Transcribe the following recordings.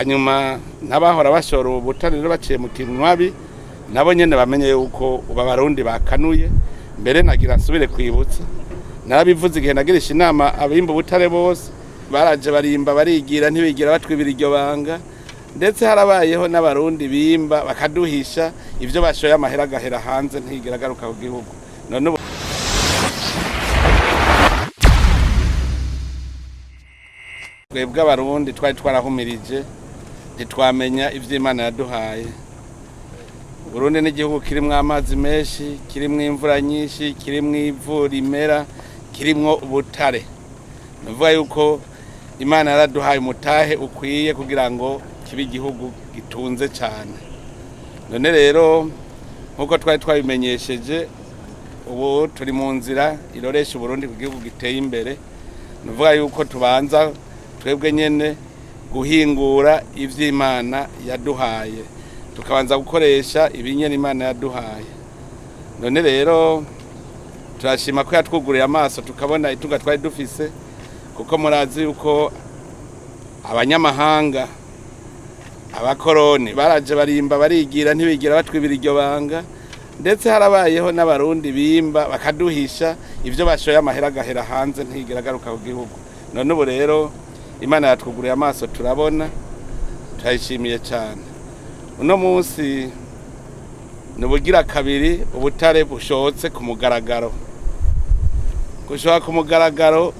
hanyuma n'abahora bashora ubutare rero baciye mu Kinywabi nabo nyene bamenye yuko Abarundi bakanuye. Mbere nagira nsubire kwibutsa narabivuze igihe nagirisha inama abimba ubutare bose baraje barimba barigira ntibigira batwibira iryo banga, ndetse harabayeho n'Abarundi bimba bakaduhisha ivyo bashoye amahera agahera hanze ntigira agaruka ku gihugu. None twebwe Abarundi twari twarahumirije ntitwamenya ivy'Imana yaduhaye. Burundi n'igihugu kirimwo amazi menshi, kirimwo imvura nyinshi, kirimwo ivu rimera, kirimwo ubutare. Nuvuga yuko Imana yaraduhaye umutahe ukwiye kugira ngo kibe igihugu gitunze cyane. None rero nkuko twari twabimenyesheje, ubu turi mu nzira iroresha Burundi ku gihugu giteye imbere. Nuvuga yuko tubanza twebwe nyene guhingura ivy'Imana yaduhaye, tukabanza gukoresha ibinyene Imana yaduhaye. None rero turashima ko yatwuguriye amaso tukabona itunga twari dufise, kuko murazi yuko abanyamahanga abakoroni baraje barimba barigira ntibigira batwibira iryo banga, ndetse harabayeho n'Abarundi bimba bakaduhisha ivyo bashoye amahera agahera hanze ntigira agaruka ku gihugu. None ubu rero Imana yatwuguriye amaso turabona, turayishimiye cyane. Uno munsi nubugira kabiri ubutare bushotse ku mugaragaro. Gushoka ku mugaragaro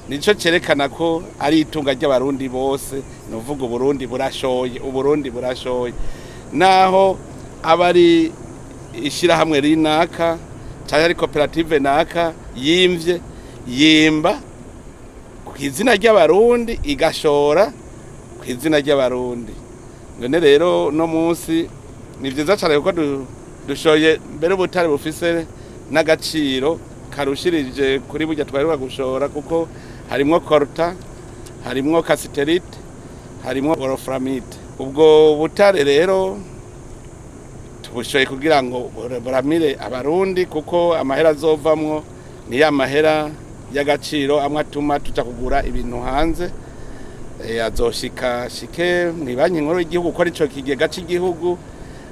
nico cerekana ko ari itunga ry'Abarundi bose, nuvuga Uburundi burashoye, Uburundi burashoye. Naho abari ishira hamwe rinaka cyangwa ari koperative naka yimba kw'izina ry'Abarundi igashora kw'izina ry'Abarundi. None rero no munsi ni vyiza cyane kuko dushoye mbere ubutare bufise n'agaciro karushirije kuri burya twaheruka gushora, kuko harimwo coltan, harimwo cassiterite, harimwo wolframite. Ubwo butare rero tubushoye kugira ngo buramire Abarundi, kuko amahera azovamwo ni ya mahera y'agaciro amwe atuma tuja kugura ibintu hanze. Azoshike mwibanki nkuru y'igihugu ko arico kigega cy'igihugu,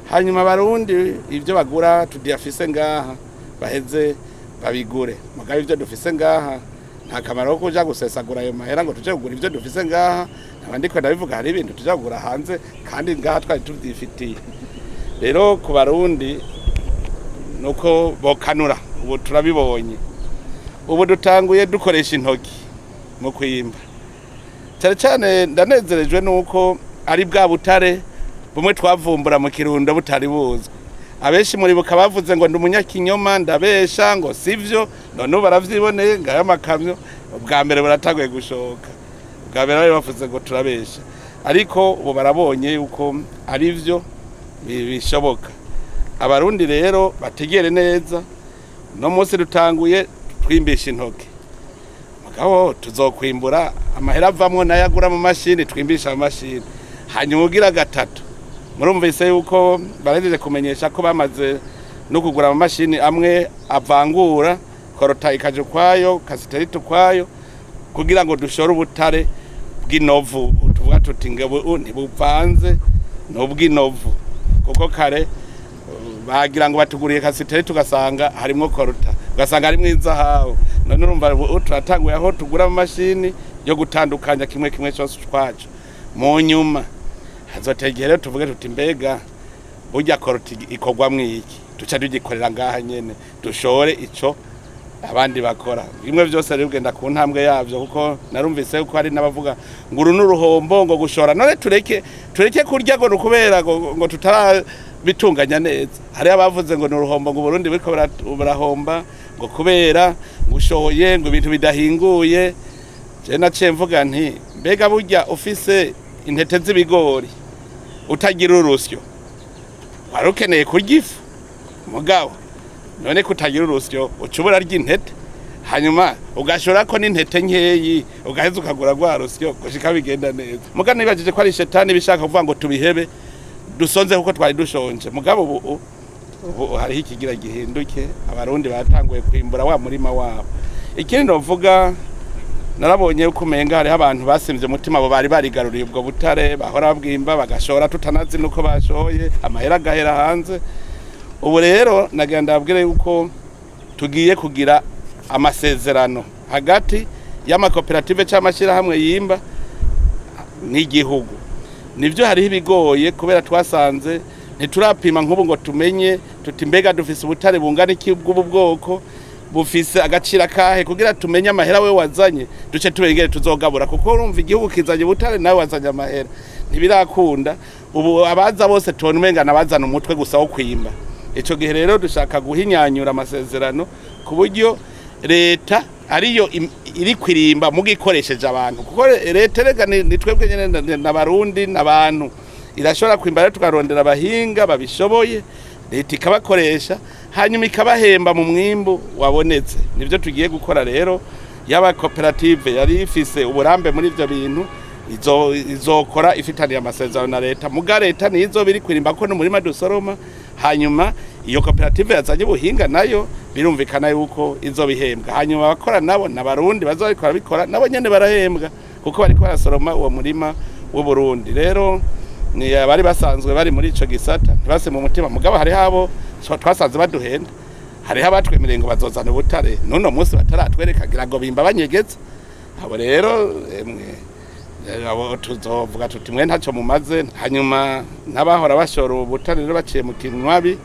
hanyuma Abarundi ivyo bagura tudiyafise ngaha baheze babigure. Mugabe ivyo dufise ngaha nta kamaro ko kuja gusesagura ayo mahera ngo tuje kugura ivyo dufise ngaha, nabandiko ndabivuga hari ibintu tuja kugura hanze kandi ngaha twari tuvyifitiye. Rero ku Barundi nuko bokanura, ubu turabibonye. Ubu dutanguye dukoresha intoki mu kwimba. Cyane cyane ndanezerejwe nuko ari bwa butare bumwe twavumbura mu Kirundo butari buzwe. Abenshi muri bo kabavuze ngo nd'umunyakinyoma ndabesha ngo sivyo, none baravyiboneye ngaya makamyo ubwa mbere baratanguye gushoka. Ubwa mbere bari bavuze ngo turabesha, ariko ubu barabonye yuko ari vyo bishoboka. Abarundi rero bategere neza, no munsi dutanguye twimbisha intoki. Mugabo tuzokwimbura amahera avamwo nayagura mu mashini, twimbisha mu mashini. Hanyuma ugira gatatu murumvise yuko barahejeje kumenyesha ko bamaze no kugura mu mashini amwe avangura coltan ikaje kwayo, cassiterite kwayo, kugira ngo dushore ubutare bw'inovu. Tuvuga tuti ngabo ntibuvanze n'ubw'inovu, kuko kare bagira ngo batuguriye cassiterite tugasanga harimo coltan, ugasanga harimo inzahabu. None urumva turatanguye aho tugura mu mashini yo gutandukanya kimwe kimwe cyose twacu. Mu nyuma hazotegere tuvuge tuti mbega burya coltan ikogwa mwiki, tuca tugikorera ngaha nyene dushore ico abandi bakora. Bimwe byose rero ugenda ku ntambwe yavyo, kuko narumvise ko hari n'abavuga ngo uru n'uruhombo ngo gushora. None tureke kurya ngo nukubera ngo tutara bitunganya neza. Hari abavuze ngo n'uruhombo ngo Burundi biriko barahomba ngo kubera ngushoye ngo ibintu bidahinguye. Je naciye mvuga nti mbega burya ufise intete z'ibigori utagira urusyo warukeneye kurya ifu mugabo, none kutagira urusyo ucubura ry'intete hanyuma ugashora ko n'intete nkeyi ugaheza ukagura rwa rusyo gushika bigenda neza. Mugabo nibajije ko ari shetani bishaka kuvuga ngo tubihebe dusonze kuko twari dushonje. Mugabo ubu hari ikigira gihinduke, Abarundi batanguye kwimbura wa murima wabo. Ikindi novuga narabonye uko umenga hariho abantu basimvye umutima abo bari barigaruriye ubwo butare bahora babwimba bagashora tutanazi nuko bashoye amahera agahera hanze. Ubu rero nagenda babwire yuko tugiye kugira amasezerano hagati y'amakoperative cy'amashira hamwe yimba n'igihugu. Nivyo hariho ibigoye kubera twasanze ntiturapima nk'ubu ngo tumenye tuti mbega dufise ubutare bungana iki bw'ubu bwoko bufise agacira kahe kugira tumenye amahera we wazanye duce tubengere tuzogabura kuko urumva igihugu kizanye ubutare nawe wazanye amahera ntibirakunda. Ubu abaza bose tubona umenga nabazana umutwe gusa wo kwimba. Ico gihe rero dushaka guhinyanyura amasezerano ku buryo leta ariyo iri kwirimba mugikoresheje abantu kuko leta rega ni twebwe nyene n'abarundi n'abantu irashobora kwimba rero tukarondera abahinga babishoboye leta ikabakoresha hanyuma ikabahemba mu mwimbu wabonetse. Nivyo tugiye gukora rero yaba koperative yari ifise uburambe muri ivyo bintu izokora ifitaniye amasezerano na leta muga leta nizo biri kwirimba ko no murima dusoroma hanyuma iyo koperative yazanye ubuhinga nayo birumvikana yuko izo bihembwa hanyuma abakora nabo n'abarundi bazabikora bikora nabo nyene barahembwa kuko bariko barasoroma uwo murima w'u Burundi. Rero ni abari basanzwe bari muri ico gisata ntibase mu mutima mugabo hari habo twasanze baduhenda hari abatwemereye ngo bazozana ubutare none munsi bataratwereka gira ngo bimba banyegeza abo rero abo tuzovuga tuti mwe ntacyo mumaze hanyuma n'abahora bashora ubutare rero baciye mu kinwabi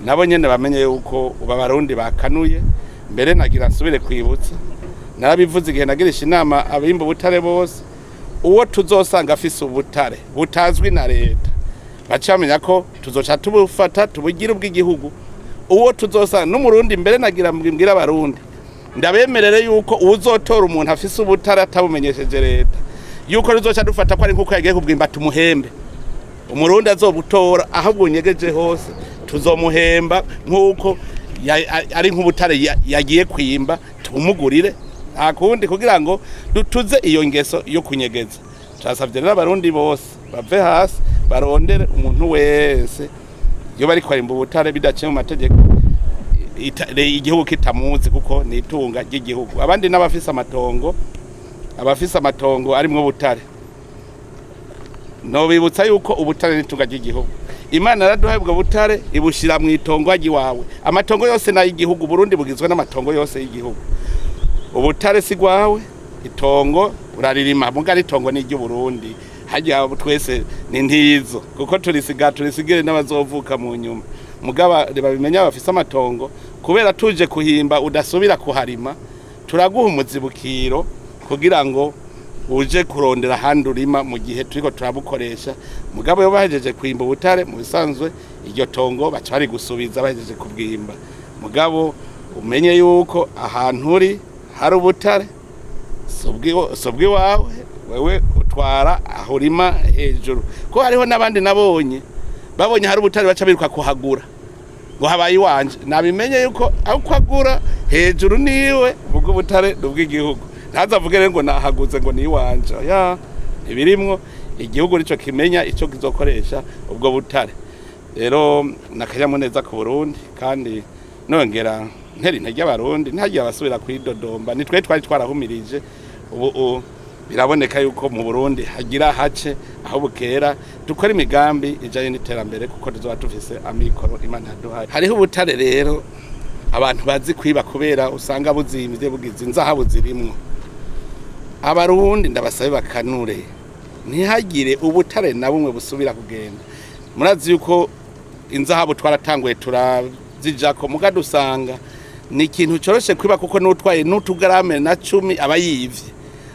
nabo nyene bamenye yuko Abarundi bakanuye. Mbere nagira nsubire kwibutsa narabivuze igihe nagirisha inama abimba ubutare bose uwo tuzosanga afise ubutare butazwi na leta bacamenya ko tuzoca tubufata tubugira ubw'igihugu. Uwo tuzosanga n'umurundi mbere nagira mbwira Abarundi ndabemerere yuko uzotora umuntu afise ubutare atabumenyesheje leta yuko ruzoca dufata ko ari nkuko yagiye kubwimba tumuhembe. Umurundi azobutora aho bunyegeje hose tuzomuhemba nkuko ari nk'ubutare yagiye kwimba tumugurire akundi kugira ngo dutuze iyo ngeso yo kunyegeza. Turasavye rero Abarundi bose bave hasi barondere umuntu wese yo bari kwarimba ubutare bidaciye mu mategeko igihugu kitamuzi kuko ni itunga ry'igihugu. Abandi n'abafise amatongo arimwo ubutare no bibutsa yuko ubutare n'itunga ry'igihugu. Imana yaraduhaye ubwo butare ibushira mu itongo ryiwawe. Amatongo yose na y'igihugu Burundi bugizwe n'amatongo yose y'igihugu. Ubutare sigwawe itongo uraririma mugari itongo ni ry'u Burundi hajya twese ni ntizo kuko turisigire n'abazovuka mu nyuma mugaba babimenya bafise amatongo kubera tuje kuhimba udasubira kuharima turaguha umuzibukiro kugira ngo uje kurondera handi urima mu gihe turiko turabukoresha mugabo yo bahejeje kwimba ubutare mu bisanzwe iryo tongo baca bari gusubiza bahejeje kubwimba mugabo umenye yuko ahantu uri hari ubutare sobwi wawe wewe utwara ahurima hejuru ko hariho nabandi nabonye babonye hari ubutare baca biruka kuhagura ngo habaye iwanje nabimenye yuko aho kwagura hejuru niwe ubwo butare dubw'igihugu ntazavuge rero ngo nahaguze ngo ni iwanje ya ibirimwo igihugu rico kimenya ico kizokoresha ubwo butare. Rero nakayamuneza ku Burundi kandi nongera nteri ntajya Abarundi ntajya basubira kwidodomba nitwe twari twarahumirije ubu biraboneka yuko mu Burundi hagira hace aho bukera dukora imigambi ijanye n'iterambere kuko tuzoba tufise amikoro Imana yaduhaye. Hariho ubutare rero abantu bazi kwiba kubera usanga buzimvye bugize inzahabu zirimwo. Abarundi ndabasabe bakanure ntihagire ubutare na bumwe busubira kugenda. Murazi yuko inzahabu twaratanguye turazijako mugadusanga ni ikintu coroshe kwiba kuko n'utwaye n'utugarame na 10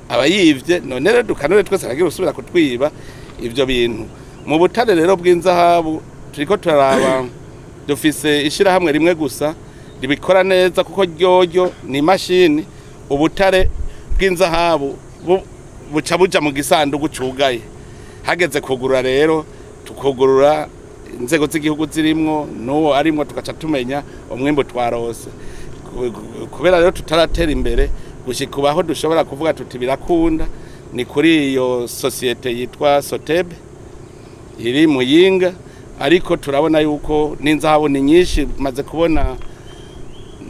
abayivye none rero dukanure twese kagira usubira kutwiba ivyo bintu. Mu butare rero bw'inzahabu turiko turaraba dufise ishira hamwe rimwe gusa ribikora neza kuko ryoryo ni machine. Ubutare bw'inzahabu buca buja mu gisanduku cugaye hageze kugurura rero tukugurura inzego z'igihugu zirimwo no arimwo tugaca tumenya umwimbo twarose kubera rero tutaratera imbere gushikubaho dushobora kuvuga tuti birakunda ni kuri iyo societe yitwa Sotebe iri Muyinga ariko turabona yuko n'inzahabu ni nyinshi maze kubona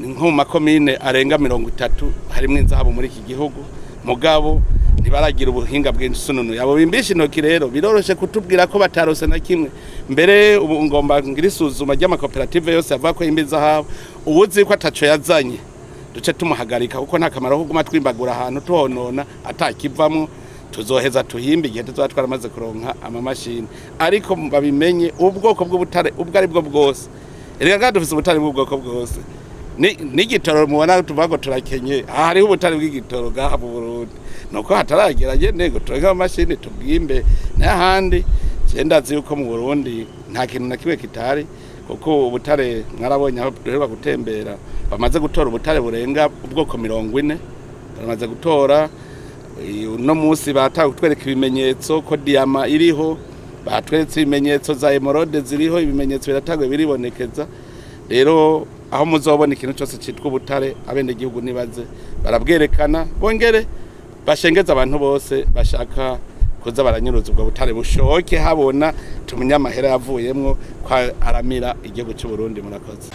nko mu makomine arenga 30 harimo inzahabu muri iki gihugu mugabo ntibaragira ubuhinga bw'insununu abo bimbisha intoki rero biroroshe kutubwira ko batarose na kimwe mbere ubu ngomba ngira isuzuma ry'amakoperative yose avuga ko yimbiza habo uwuzi ko ataco yazanye duce tumuhagarika kuko nta kamaro ko guma twimbagura ahantu tuhonona atakivamo tuzoheza tuhimbe igihe tuzoba twaramaze kuronka amamashini ariko babimenye ubwoko bw'ubutare ubwo ari bwo bwose erega dufise ubutare bw'ubwoko bwose n'igitoro mubona tuvuga ngo turakenye hariho ubutare bw'igitoro ngaha mu Burundi nuko hataragera nego turenga amamashini tubwimbe n'ahandi ndazi yuko mu Burundi nta kintu na kimwe kitari kuko ubutare mwarabonye aho duheruka gutembera bamaze gutora ubutare burenga ubwoko 40 bamaze gutora no musi batagutwereka ibimenyetso ko diama iriho batweretse ibimenyetso za emerald ziriho ibimenyetso biratagwe biribonekeza rero aho muzobona ikintu cyose citwa ubutare abende gihugu nibaze barabwerekana bongere bashengeza abantu bose bashaka kuza baranyuruza ubwo butare bushoke habona tumenya amahera yavuyemwo kwa aramira igihugu cy'u Burundi murakoze.